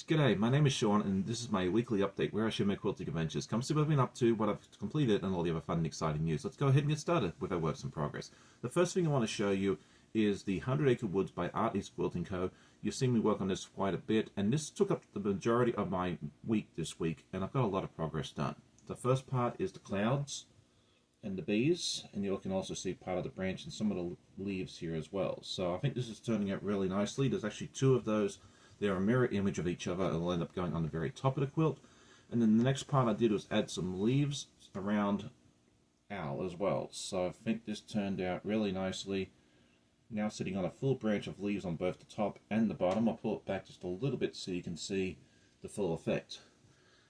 G'day, my name is Sean and this is my weekly update where I share my quilting adventures. Come see what I've been up to, what I've completed and all the other fun and exciting news. Let's go ahead and get started with our works in progress. The first thing I want to show you is the 100 Acre Woods by East Quilting Co. You've seen me work on this quite a bit and this took up the majority of my week this week and I've got a lot of progress done. The first part is the clouds and the bees, and you can also see part of the branch and some of the leaves here as well. So I think this is turning out really nicely. There's actually two of those. They're a mirror image of each other. It'll end up going on the very top of the quilt. And then the next part I did was add some leaves around Owl as well. So I think this turned out really nicely. Now sitting on a full branch of leaves on both the top and the bottom. I'll pull it back just a little bit so you can see the full effect.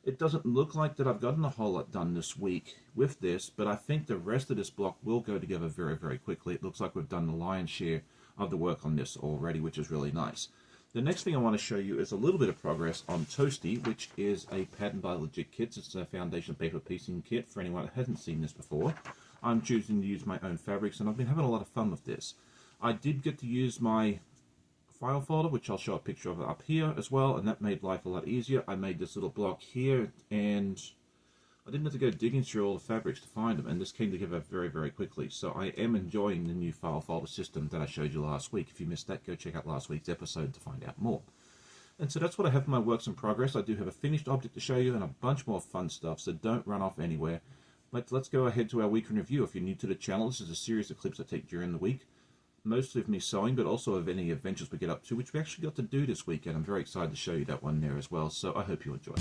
It doesn't look like that I've gotten a whole lot done this week with this, but I think the rest of this block will go together very, very quickly. It looks like we've done the lion's share of the work on this already, which is really nice. The next thing I want to show you is a little bit of progress on Toasty, which is a Pattern by Legit Kits. It's a foundation paper piecing kit for anyone that hasn't seen this before. I'm choosing to use my own fabrics, and I've been having a lot of fun with this. I did get to use my file folder, which I'll show a picture of up here as well, and that made life a lot easier. I made this little block here, and I didn't have to go digging through all the fabrics to find them, and this came together very, very quickly. So I am enjoying the new file folder system that I showed you last week. If you missed that, go check out last week's episode to find out more. And so that's what I have for my works in progress. I do have a finished object to show you and a bunch more fun stuff, so don't run off anywhere. Let's go ahead to our week in review. If you're new to the channel, this is a series of clips I take during the week, mostly of me sewing, but also of any adventures we get up to, which we actually got to do this weekend. I'm very excited to show you that one there as well, so I hope you enjoy.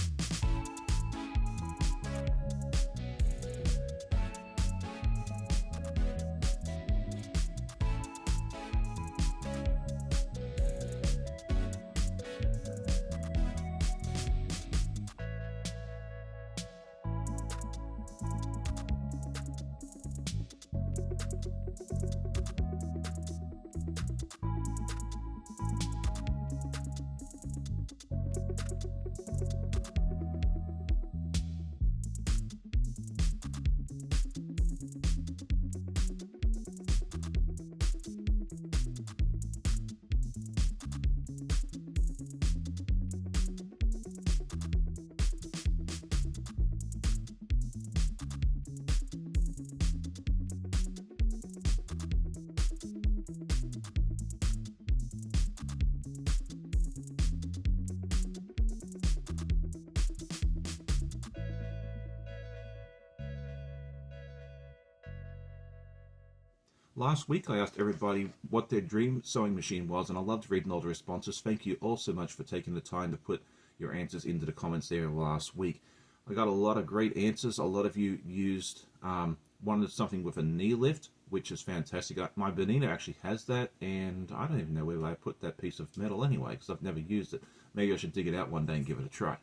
Last week I asked everybody what their dream sewing machine was, and I loved reading all the responses. Thank you all so much for taking the time to put your answers into the comments there last week. I got a lot of great answers. A lot of you used wanted something with a knee lift, which is fantastic. My Benina actually has that, and I don't even know where I put that piece of metal anyway, because I've never used it. Maybe I should dig it out one day and give it a try.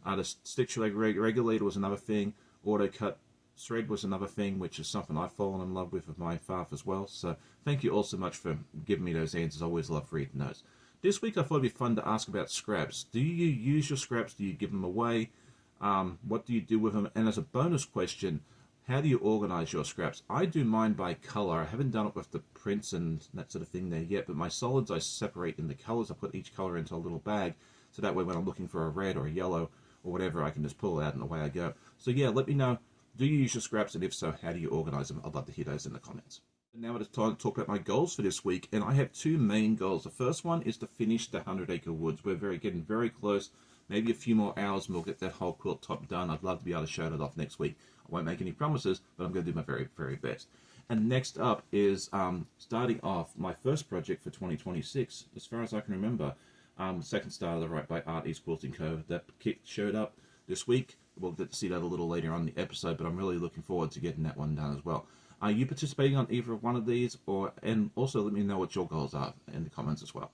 The stitch regulator was another thing. Auto cut thread was another thing, which is something I've fallen in love with my Farf as well. So thank you all so much for giving me those answers. I always love reading those. This week I thought it'd be fun to ask about scraps. Do you use your scraps? Do you give them away? What do you do with them? And as a bonus question, how do you organize your scraps? I do mine by color. I haven't done it with the prints and that sort of thing there yet, but my solids I separate in the colors. I put each color into a little bag, so that way when I'm looking for a red or a yellow or whatever, I can just pull it out and away I go. So yeah, let me know. Do you use your scraps, and if so, how do you organize them? I'd love to hear those in the comments. Now it's time to talk about my goals for this week, and I have two main goals. The first one is to finish the 100 Acre Woods. We're getting very close. Maybe a few more hours and we'll get that whole quilt top done. I'd love to be able to show that off next week. I won't make any promises, but I'm going to do my very, very best. And next up is starting off my first project for 2026, as far as I can remember. Second Star to the Right by East Quilting Co. That kit showed up this week. We'll get to see that a little later on in the episode, but I'm really looking forward to getting that one done as well. Are you participating on either one of these? And also let me know what your goals are in the comments as well.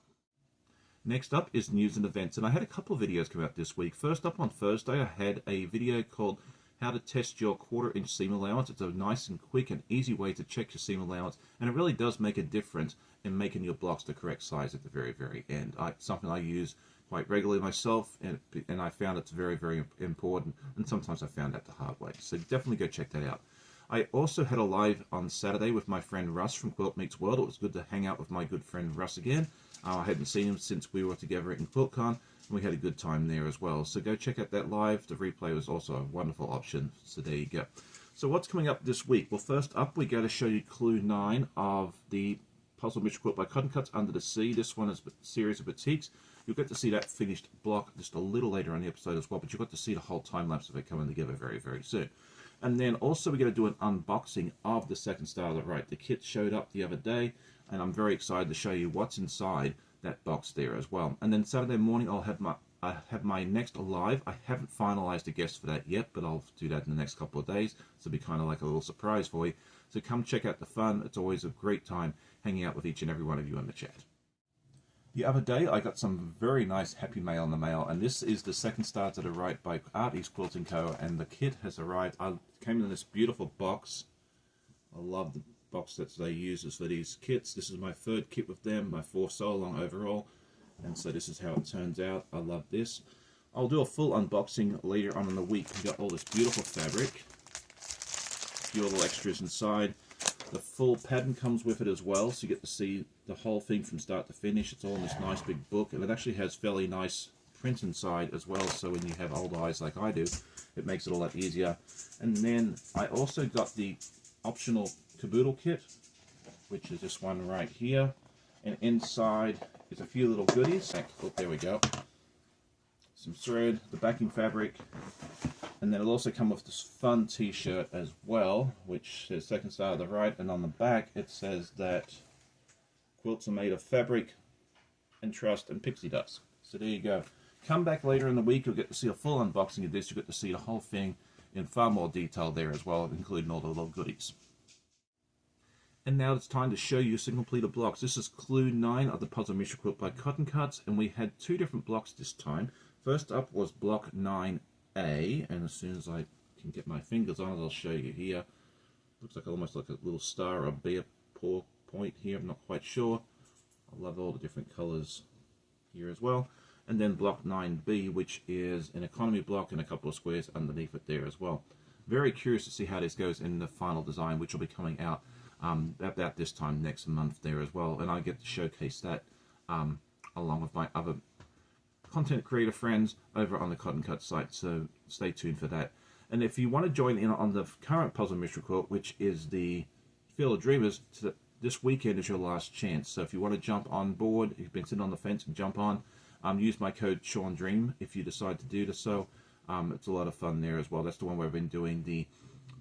Next up is news and events, and I had a couple of videos come out this week. First up on Thursday, I had a video called How to Test Your 1/4 Inch Seam Allowance. It's a nice and quick and easy way to check your seam allowance, and it really does make a difference in making your blocks the correct size at the very, very end. Something I use quite regularly myself, and I found it's very, very important, and sometimes I found out the hard way. So definitely go check that out. I also had a live on Saturday with my friend Russ from Quilt Meets World. It was good to hang out with my good friend Russ again. I hadn't seen him since we were together in QuiltCon, and we had a good time there as well. So go check out that live. The replay was also a wonderful option. So there you go. So what's coming up this week? Well, first up, we go to show you clue 9 of the Puzzle Mystery Quilt by Cotton Cuts, Under the Sea. This one is a series of boutiques. You'll get to see that finished block just a little later on the episode as well, but you'll get to see the whole time lapse of it coming together very, very soon. And then also we're going to do an unboxing of the second Star of the Right. The kit showed up the other day, and I'm very excited to show you what's inside that box there as well. And then Saturday morning I have my next live. I haven't finalized a guest for that yet, but I'll do that in the next couple of days. So it'll be kind of like a little surprise for you. So come check out the fun. It's always a great time hanging out with each and every one of you in the chat. The other day I got some very nice happy mail in the mail, and this is the second Star to the Right by East Quilting Co, and the kit has arrived. I came in this beautiful box. I love the box that they use for these kits. This is my third kit with them, my fourth so long overall, and so this is how it turns out. I love this. I'll do a full unboxing later on in the week. We got all this beautiful fabric, a few little extras inside. The full pattern comes with it as well, so you get to see the whole thing from start to finish. It's all in this nice big book, and it actually has fairly nice print inside as well, so when you have old eyes like I do, it makes it a lot easier. And then I also got the optional caboodle kit, which is this one right here, and inside is a few little goodies. Oh, there we go. Some thread, the backing fabric, and then it'll also come with this fun t-shirt as well, which says Second Star of the Right, and on the back it says that quilts are made of fabric and trust and pixie dust. So there you go. Come back later in the week, you'll get to see a full unboxing of this. You'll get to see the whole thing in far more detail there as well, including all the little goodies. And now it's time to show you some completed blocks. This is clue 9 of the Puzzle Mystery Quilt by Cotton Cuts, and we had 2 different blocks this time. First up was block 9A, and as soon as I can get my fingers on it, I'll show you here. Looks like almost like a little star or a bear paw point here, I'm not quite sure. I love all the different colors here as well. And then block 9B, which is an economy block and a couple of squares underneath it there as well. Very curious to see how this goes in the final design, which will be coming out about this time next month there as well. And I get to showcase that along with my other content creator friends over on the Cotton Cut site, so stay tuned for that. And if you want to join in on the current Puzzle Mystery Quilt, which is the Field of Dreamers, this weekend is your last chance. So if you want to jump on board, if you've been sitting on the fence and jump on, use my code SeanDream if you decide to do so. It's a lot of fun there as well. That's the one where I've been doing the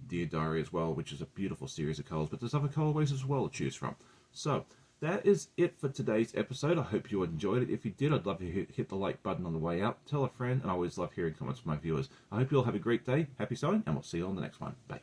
Dear Diary as well, which is a beautiful series of colors, but there's other colorways as well to choose from. So that is it for today's episode. I hope you enjoyed it. If you did, I'd love to hit the like button on the way out. Tell a friend, and I always love hearing comments from my viewers. I hope you all have a great day. Happy sewing, and we'll see you on the next one. Bye.